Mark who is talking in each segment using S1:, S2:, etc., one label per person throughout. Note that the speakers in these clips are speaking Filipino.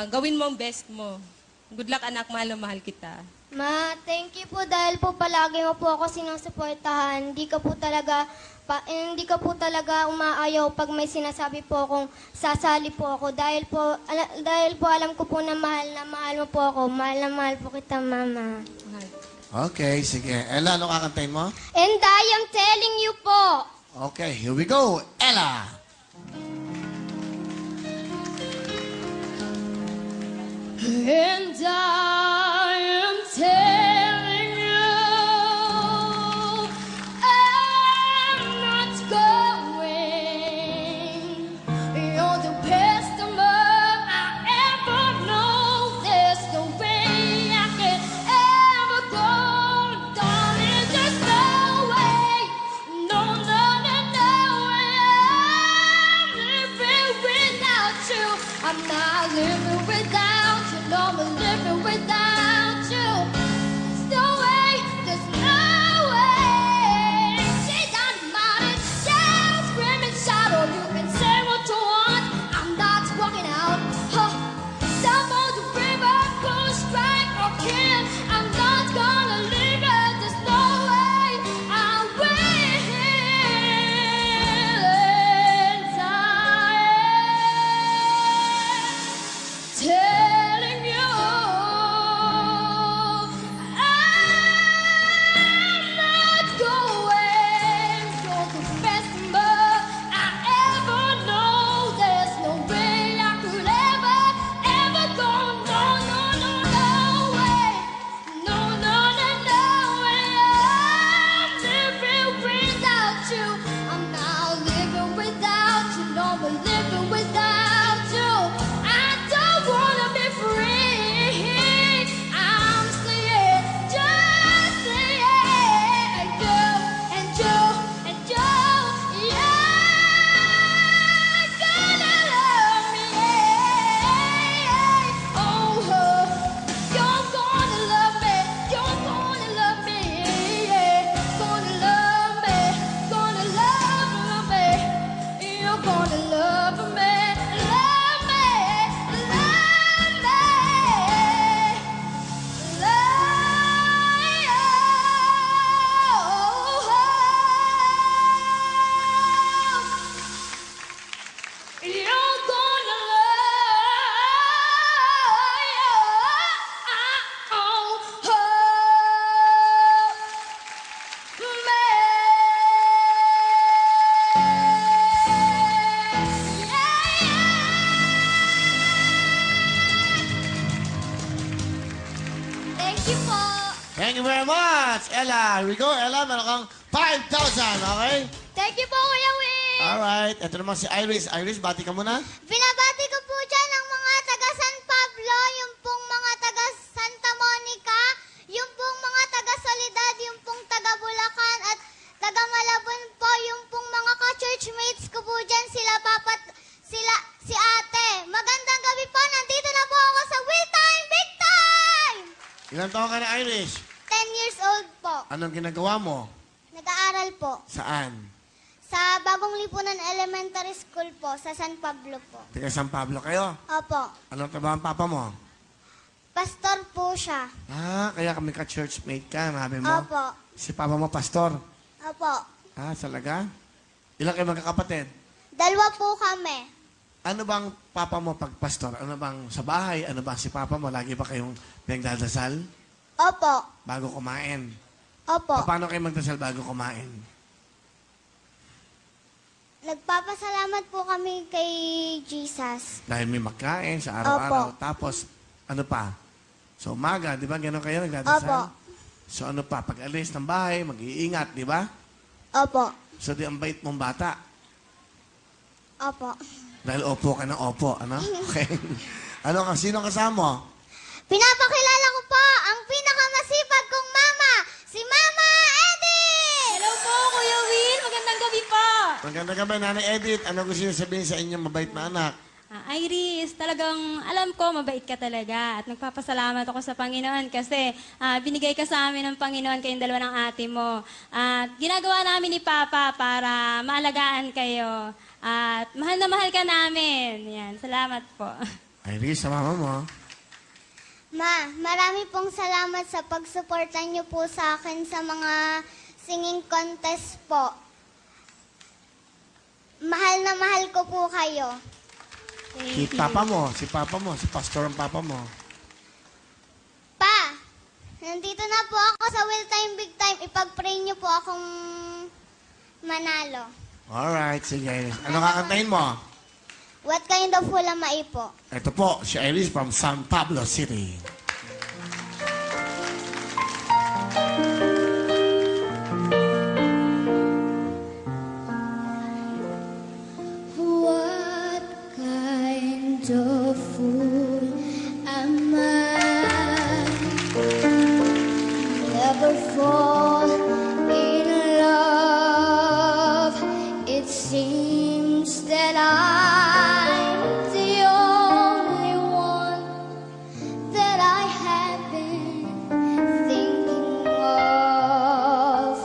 S1: gawin mo ang best mo. Good luck, anak. Mahal na mahal kita.
S2: Ma, thank you po dahil po palagi mo po ako sinusuportahan. Hindi ka po talaga umaayaw pag may sinasabi po akong sasali po ako. Dahil po alam ko po na mahal mo po ako. Mahal na mahal po kita, Mama.
S3: Okay, sige. Ella, ano kakantayin mo?
S2: And I am telling you po.
S3: Okay, here we go. Ella!
S2: And I am telling you, I'm not going. You're the best love I ever know. There's no way I can ever go, darling. There's no way, no, no, no, no way. I'm living without you. I'm not living without you. No, I'm living without you. There's no way, there's no way. She's unmounted, shout, scream and shout, or you can say what you want. I'm not walking out. Huh. Some of the river, push, strike, or kill. I'm not gonna leave it. There's no way I will. And I telling you, I'm not going. You're the best love I ever know. There's no way I could ever, ever go. No, no, no, no way. No, no, no, no way. I'm living without you. I'm not living without you. No, I'm living without you. I don't wanna be free. I'm saying, just saying, you and you and you, yeah, gonna love me, yeah. Oh, you're gonna love me, you're gonna love me, yeah. Gonna love me, gonna love me, you're gonna love me, love me, love me. You're gonna Thank you po.
S3: Thank you very much, Ella. Here we go, Ella. Meron kang 5,000, okay?
S2: Thank you po, Kuya Will.
S3: Alright, ito naman si Iris. Iris, bati ka muna.
S2: Binabati ko po dyan ang mga taga San Pablo, yung pong mga taga Santa Monica, yung pong mga taga Soledad, yung pong taga Bulacan, at taga Malabon po, yung pong mga ka-churchmates ko po dyan, sila papat, sila, si ate. Magandang gabi po, nandito na po ako sa Will Time, Big Time!
S3: Ilan taon ka na, Iris?
S2: 10 years old po.
S3: Anong ginagawa mo?
S2: Nag-aaral po.
S3: Saan?
S2: Sa Bagong Lipunan Elementary School po, sa San Pablo po.
S3: Taga San Pablo kayo?
S2: Opo.
S3: Anong trabaho ang papa mo?
S2: Pastor po siya.
S3: Ah, kaya kami ka-churchmate ka, sabi mo?
S2: Opo.
S3: Si papa mo, pastor?
S2: Opo.
S3: Ah, talaga? Ilan kayo magkakapatid?
S2: 2 po kami.
S3: Ano bang papa mo pag pastor? Ano bang sa bahay? Ano bang si papa mo? Lagi ba kayong pinagdadasal?
S2: Opo.
S3: Bago kumain?
S2: Opo.
S3: Paano kayo magdasal bago kumain?
S2: Nagpapasalamat po kami kay Jesus.
S3: Dahil may magkain sa araw-araw. Tapos, ano pa? Sa umaga, di ba? Gano'n kayo nagdadasal?
S2: Opo.
S3: So ano pa? Pag alis ng bahay, mag-iingat, di ba?
S2: Opo.
S3: So di ang bait mong bata.
S2: Opo.
S3: Dahil opo ka ng opo, ano? Okay. Ano, sino kasama?
S2: Pinapakilala ko po ang pinakamasipag kong mama, si Mama Edith!
S4: Hello po, Kuya Will. Magandang gabi po.
S3: Maganda ka ba, Nanay Edith? Ano gusto niyo sabihin sa inyong mabait na anak?
S4: Iris, talagang alam ko mabait ka talaga at nagpapasalamat ako sa Panginoon kasi binigay ka sa amin ng Panginoon kayong dalawa ng ate mo. At ginagawa namin ni Papa para maalagaan kayo. At mahal na mahal ka namin. Yan, salamat po.
S3: Iris, sa mama mo.
S5: Ma, marami pong salamat sa pagsuporta niyo po sa akin sa mga singing contest po. Mahal na mahal ko po kayo.
S3: Si papa mo, si pastor ang papa mo.
S5: Pa, nandito na po ako sa Will Time Big Time. Ipag-pray niyo po akong manalo.
S3: Alright, sige. Ano kakantahin mo?
S5: What kind of hula maipo?
S3: Ito po, si Iris from San Pablo City.
S5: What kind of fool am I? Never fall in love. It seems that I'm the only one that I have been thinking of.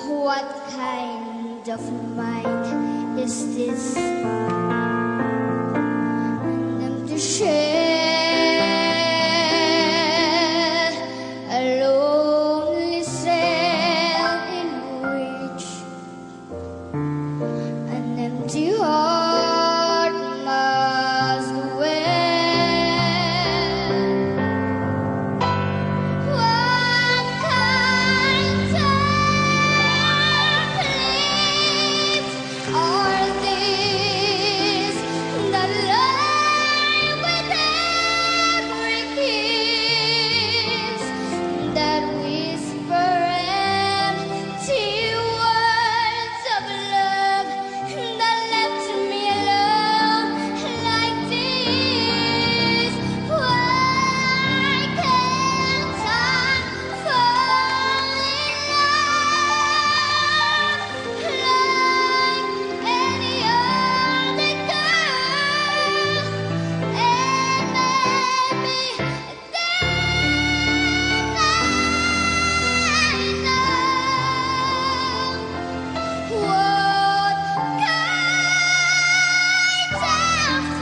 S5: What kind of mind is this? An empty shell, a lonely cell in which an empty heart must dwell. What kind of lips are these that lie with every kiss, that whisper empty words of love, that left me alone like this? Why can't I fall in love like any other girl? And maybe then I know what kind of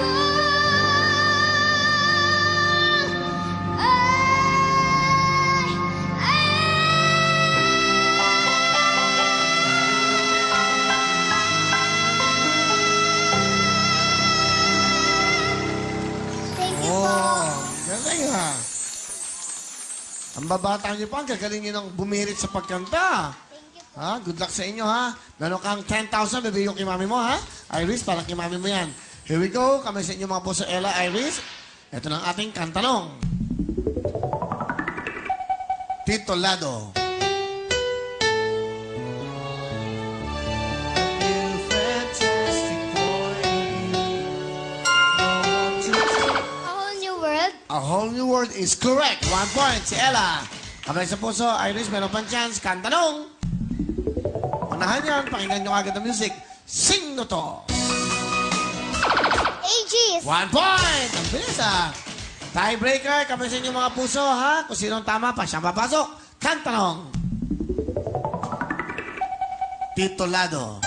S5: Thank you po.
S3: Oh, galing ha. Ang babata niyo pa, ang gagaling niyo ng bumirit sa pagkanta.
S5: Thank you po.
S3: Ha? Good luck sa inyo, ha? Meron kang 10,000, bibigyan ko kay mami mo, ha? Iris, para kay mami mo yan. Here we go. Kami sa inyo mga po sa Ella, Iris. Ito na ang ating kantanong. Titolado.
S5: A whole new world.
S3: A whole new world is correct. 1 point. Si Ella. Kamay sa puso, Iris, meron pang chance. Kantanong. Unahan yan. Pakinggan nyo agad ang music. Sing no to.
S5: Aegis.
S3: 1 point. Ang bilis ah. Tiebreaker. Kamay sa inyo mga puso ha. Kung sino ang tama pa, siyang papasok. Kantanong. Titolado.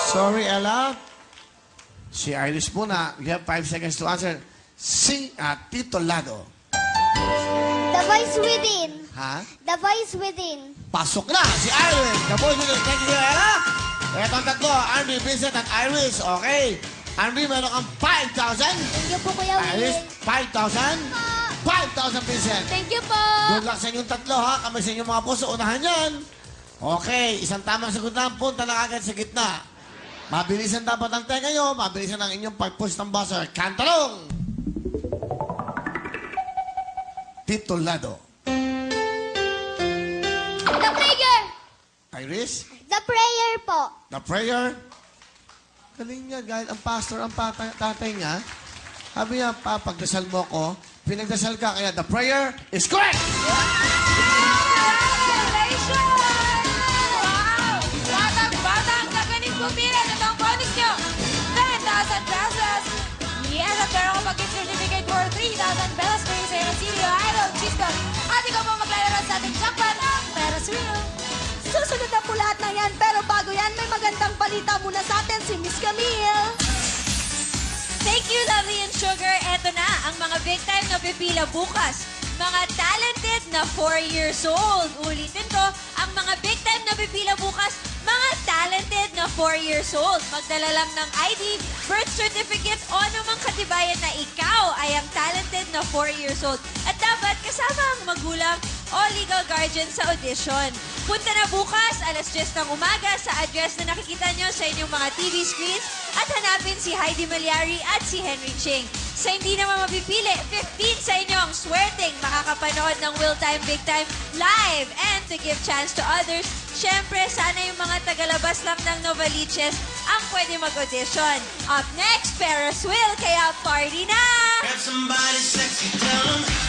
S3: Sorry, Ella. Si Iris muna. You have 5 seconds to answer. Sing at titolado.
S5: The voice within.
S3: Ha?
S5: The voice within.
S3: Pasok na si Iris. Kapos nyo. Thank you, Ella. Ito ang tatlo. Andre, Vincent at Iris. Okay. Andre, meron kang 5,000.
S5: Thank you po, Kuya
S3: Iris,
S5: Will.
S3: 5,000. 5,000, Vincent.
S4: Thank you po.
S3: Good luck sa inyong tatlo, ha? Kami sa inyong mga puso. Unahan yan. Okay. Isang tamang sagot na. Punta na agad sa gitna. Mabilisan dapat ang tenga nyo. Mabilisan ang inyong pag-push ng buzzer. Kantalong! Titolado.
S5: The prayer.
S3: Iris,
S5: The prayer po.
S3: the prayer. Galing niya, guys. Ang pastor, ang tatay niya. Sabi niya, pa, pagdasal mo ko, pinagdasal ka, kaya the prayer is correct!
S1: Congratulations! Wow! Batang-batang kagaling pumira. Ito ang bonus nyo. 10,000 pesos.
S6: Yes, at meron ka mag-gift certificate for 3,000 pesos for sa iyo ng CDO Idol Chisco. At ikaw po maglalaro sa ating jackpot ang Ferris wheel.
S7: Susunod na po lahat ng yan, pero bago yan, may magandang balita muna sa atin si Miss Camille.
S6: Thank you, Lovely and Sugar. Eto na, ang mga big time na pipila bukas. Mga talented na 4 years old. Ulitin ko, ang mga big time na pipila bukas, mga talented na 4 years old. Magdala lang ng ID, birth certificate o anumang katibayan na ikaw ay ang talented na 4 years old. At dapat kasama ang magulang o legal guardian sa audition. Punta na bukas, alas 10 ng umaga sa address na nakikita nyo sa inyong mga TV screens at hanapin si Heidi Malyari at si Henry Ching. Sa hindi naman mapipili, 15 sa inyong swerteng makakapanood ng Will Time Big Time live and to give chance to others. Syempre, sana yung mga tagalabas lang ng Novaliches ang pwede mag-audition. Up next, Ferris wheel, kaya party na!
S8: Grab somebody sexy, tell 'em